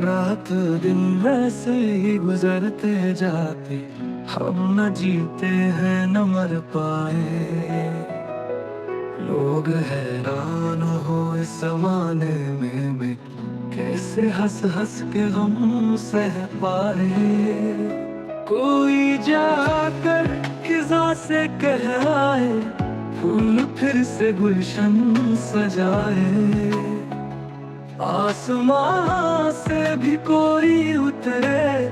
रात दिन वैसे ही गुजरते जाते, हम न जीते हैं न मर पाए। लोग हैरान हो इस जमाने में कैसे हंस हंस के गम सह पाए। कोई जाकर खिजा से कह आए, फूल फिर से गुलशन सजाए। आसमां से भी कोई उतरे,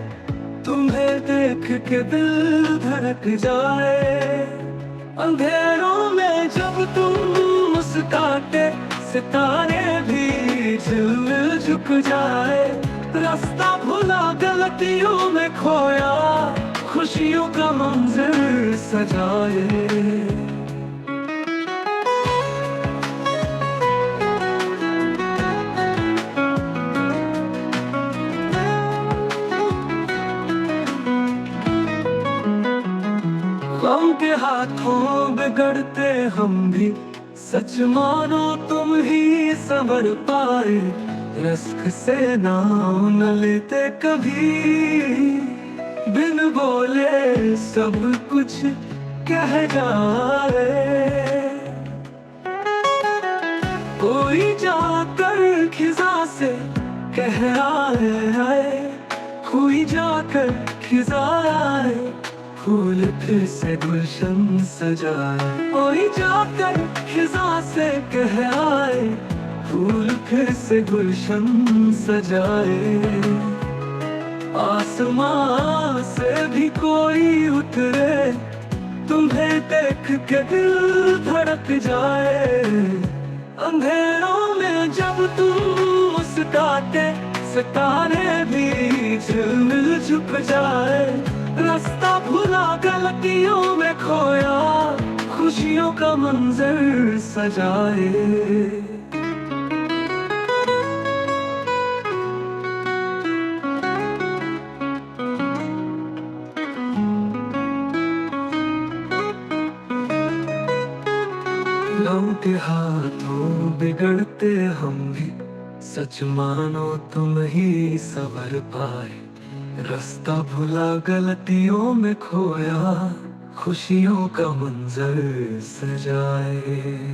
तुम्हें देख के दिल धड़क जाए। अंधेरों में जब तुम मुस्कुराते, सितारे भी झिलमिल झुक जाए। रास्ता भुला गलतियों में खोया, खुशियों का मंजर सजाए। गम के हाथों बिगड़ते हम भी, सच मानो तुम ही संवर पाए। रिस्क से नाम न लेते कभी, बिन बोले सब कुछ कह जाए। कोई जाकर खिजा से कह आए, कोई जाकर खिजा आए, फूल फिर से गुलशन सजाए। कोई जाकर खिजा से कह आए, फूल फिर से गुलशन सजाए। आसमां से भी कोई उतरे, तुम्हें देख के दिल धड़क जाए। अंधेरों में जब तुम मुस्कुराते, सितारे भी झिलमिल झुक जाए। रास्ता भुला गलतियों में खोया, खुशियों का मंजर सजाए। गम के हाथों बिगड़ते हम भी, सच मानो तुम ही सबर पाए। रास्ता भुला गलतियों में खोया, खुशियों का मंजर सजाए।